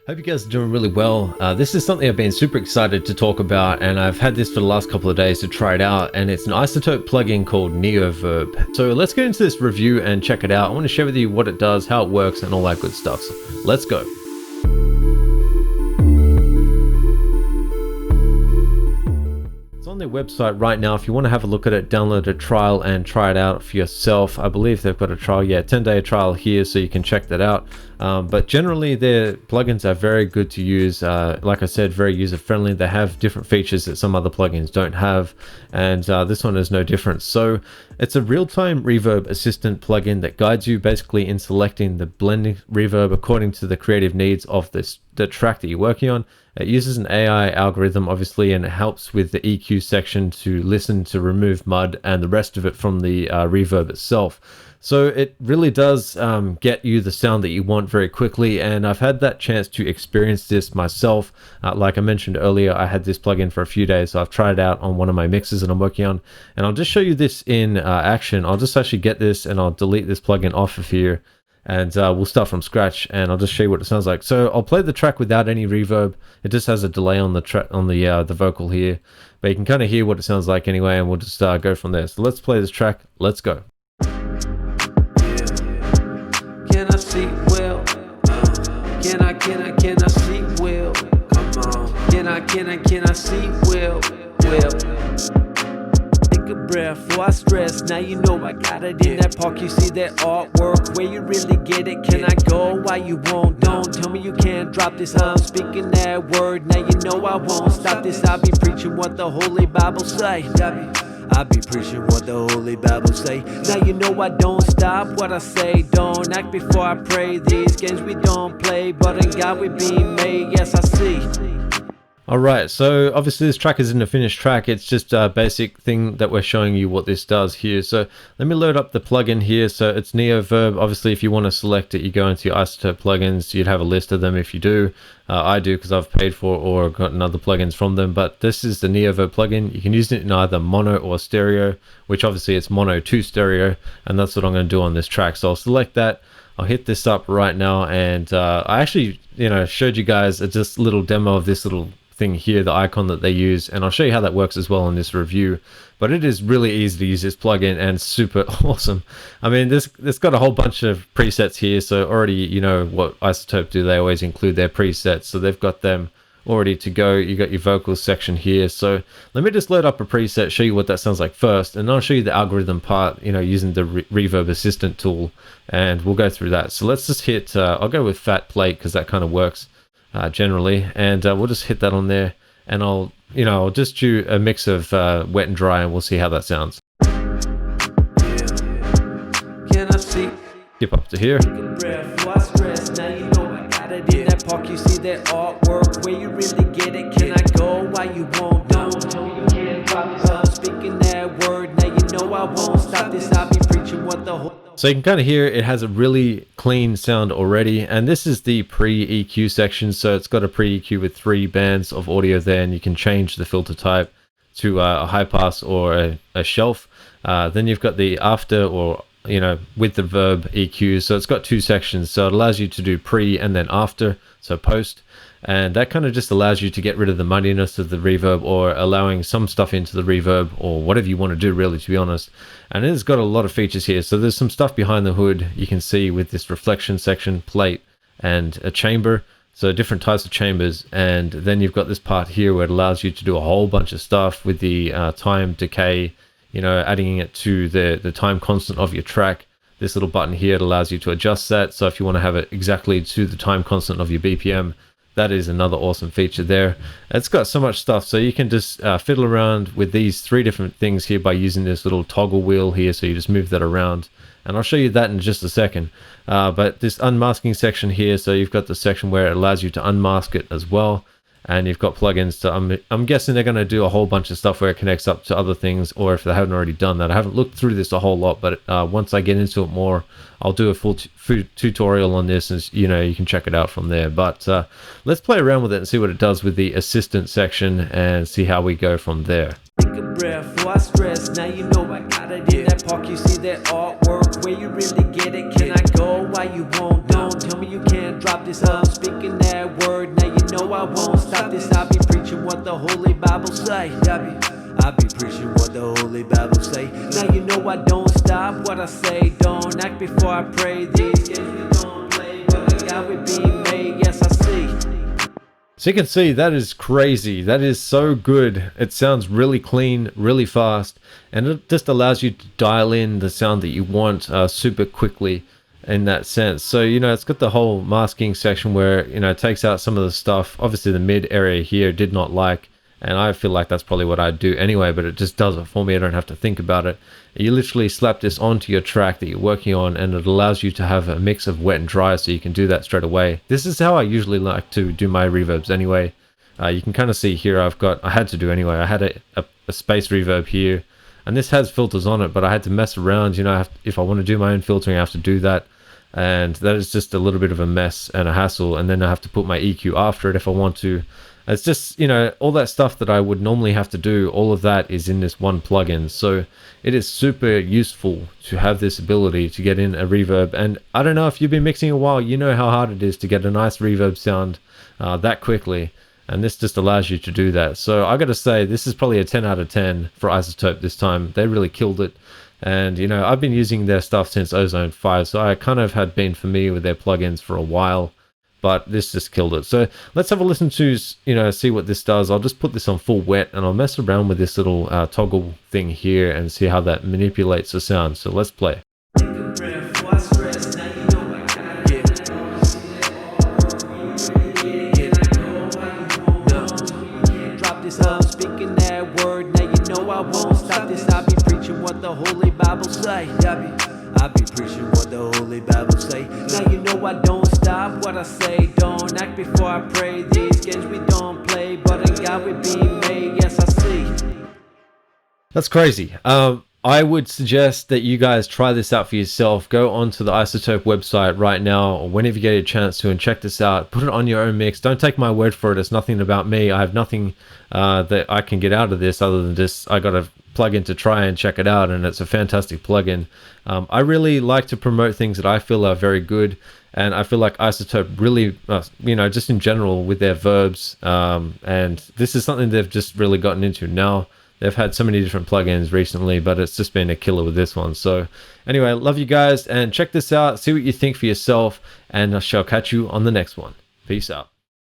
Hope you guys are doing really well. This is something I've been super excited to talk about, and I've had this for the last couple of days to try it out, and it's an Izotope plugin called Neoverb. So let's get into this review and check it out. I want to share with you what it does, how it works, and all that good stuff. So let's go. On their website right now. If you want to have a look at it, download a trial and try it out for yourself. I believe they've got a trial, 10-day trial here, so you can check that out. But generally their plugins are very good to use. Like I said, very user friendly. They have different features that some other plugins don't have, and this one is no different. So it's a real-time Reverb Assistant plugin that guides you basically in selecting the blending reverb according to the creative needs of the track that you're working on. It uses an AI algorithm, obviously, and it helps with the EQ section to listen to remove mud and the rest of it from the reverb itself. So it really does get you the sound that you want very quickly, and I've had that chance to experience this myself. Like I mentioned earlier, I had this plugin for a few days, so I've tried it out on one of my mixes that I'm working on, and I'll just show you this in action. I'll just actually get this and I'll delete this plugin off of here, and we'll start from scratch, and I'll just show you what it sounds like. So I'll play the track without any reverb. It just has a delay on the track, on the vocal here, but you can kind of hear what it sounds like anyway, and we'll just go from there. So let's play this track. Let's go. Can I see well? Can I see well? Come on. Can I see well? Take a breath before I stress. Now you know I got it in that park. You see that artwork where you really get it. Can I go while you won't? Don't tell me you can't drop this. I'm speaking that word. Now you know I won't stop this. I'll be preaching what the Holy Bible say. I be preaching what the Holy Bible say. Now you know I don't stop what I say. Don't act before I pray. These games we don't play, but in God we be made. Yes, I see. Alright, so obviously this track isn't a finished track, it's just a basic thing that we're showing you what this does here. So let me load up the plugin here. So it's Neoverb. Obviously if you want to select it, you go into your Izotope plugins. You'd have a list of them if you do. I do because I've paid for or gotten other plugins from them, but this is the Neoverb plugin. You can use it in either mono or stereo, which obviously it's mono to stereo, and that's what I'm going to do on this track. So I'll select that. I'll hit this up right now, and I actually showed you guys just a little demo of this little thing here, the icon that they use, and I'll show you how that works as well in this review. But it is really easy to use this plugin and super awesome. I mean, this got a whole bunch of presets here, so already you know what Izotope do. They always include their presets, so they've got them already to go. You got your vocals section here. So let me just load up a preset, show you what that sounds like first, and I'll show you the algorithm part, using the Reverb Assistant tool, and we'll go through that. So let's just hit I'll go with fat plate because that kind of works generally, and we'll just hit that on there, and I'll just do a mix of wet and dry, and we'll see how that sounds. Can I see? Skip up to here. Now you know I got it in that park. You see that artwork where you really get it. Can I go while you won't? Don't tell me you can't drop this. I'm speaking that word. Now you know I won't stop this. I'll be preaching what the whole. So you can kind of hear it has a really clean sound already, and this is the pre-EQ section. So it's got a pre-EQ with 3 bands of audio there, and you can change the filter type to a high pass or a shelf. Then you've got the after, or with the verb EQ. So it's got 2 sections, so it allows you to do pre and then after, so post, and that kind of just allows you to get rid of the muddiness of the reverb, or allowing some stuff into the reverb, or whatever you want to do, really, to be honest. And it's got a lot of features here. So there's some stuff behind the hood you can see with this reflection section, plate, and a chamber. So different types of chambers. And then you've got this part here where it allows you to do a whole bunch of stuff with the time decay, adding it to the time constant of your track. This little button here, it allows you to adjust that. So if you want to have it exactly to the time constant of your BPM, that is another awesome feature there. It's got so much stuff, so you can just fiddle around with these 3 different things here by using this little toggle wheel here. So you just move that around, and I'll show you that in just a second. But this unmasking section here, so you've got the section where it allows you to unmask it as well. And you've got plugins. So I'm guessing they're going to do a whole bunch of stuff where it connects up to other things, or if they haven't already done that. I haven't looked through this a whole lot, but once I get into it more, I'll do a full tutorial on this, and you can check it out from there. But let's play around with it and see what it does with the assistant section, and see how we go from there. Take a breath before I stress. Now you know I got it in that park. You see that artwork where you really get it. Can I go while you won't? Don't tell me you can't drop this. I'm speaking that word. know I won't stop this. I be preaching what the Holy Bible say. I be preaching what the Holy Bible say. Now you know I don't stop what I say. Don't act before I pray. These games we don't play, but I got it being made. Yes, I see. So you can see that is crazy. That is so good. It sounds really clean, really fast, and it just allows you to dial in the sound that you want super quickly in that sense. So, you know, it's got the whole masking section where, you know, it takes out some of the stuff. Obviously the mid area here did not like, and I feel like that's probably what I'd do anyway, but it just does it for me. I don't have to think about it. You literally slap this onto your track that you're working on, and it allows you to have a mix of wet and dry, so you can do that straight away. This is how I usually like to do my reverbs anyway. You can kind of see here I had to do anyway. I had a space reverb here, and this has filters on it, but I had to mess around. You know, if I want to do my own filtering, I have to do that. And that is just a little bit of a mess and a hassle. And then I have to put my EQ after it if I want to. It's just, you know, all that stuff that I would normally have to do, all of that is in this one plugin. So it is super useful to have this ability to get in a reverb. And I don't know, if you've been mixing a while, you know how hard it is to get a nice reverb sound that quickly. And this just allows you to do that. So I got to say, this is probably a 10 out of 10 for Izotope this time. They really killed it. And, you know, I've been using their stuff since Ozone 5, so I kind of had been familiar with their plugins for a while, but this just killed it. So let's have a listen to, you know, see what this does. I'll just put this on full wet, and I'll mess around with this little toggle thing here and see how that manipulates the sound. So let's play. Speaking that word, now you know I won't stop this. I be preaching what the Holy Bible say. I be preaching what the Holy Bible say. Now you know I don't stop what I say. Don't act before I pray. These games we don't play, but in God we be made. Yes, I see. That's crazy. I would suggest that you guys try this out for yourself. Go onto the Izotope website right now, or whenever you get a chance to, and check this out. Put it on your own mix. Don't take my word for it. It's nothing about me. I have nothing that I can get out of this other than just I got a plugin to try and check it out, and it's a fantastic plugin. I really like to promote things that I feel are very good, and I feel like Izotope really, you know, just in general with their verbs, and this is something they've just really gotten into now. They've had so many different plugins recently, but it's just been a killer with this one. So anyway, love you guys, and check this out. See what you think for yourself, and I shall catch you on the next one. Peace out.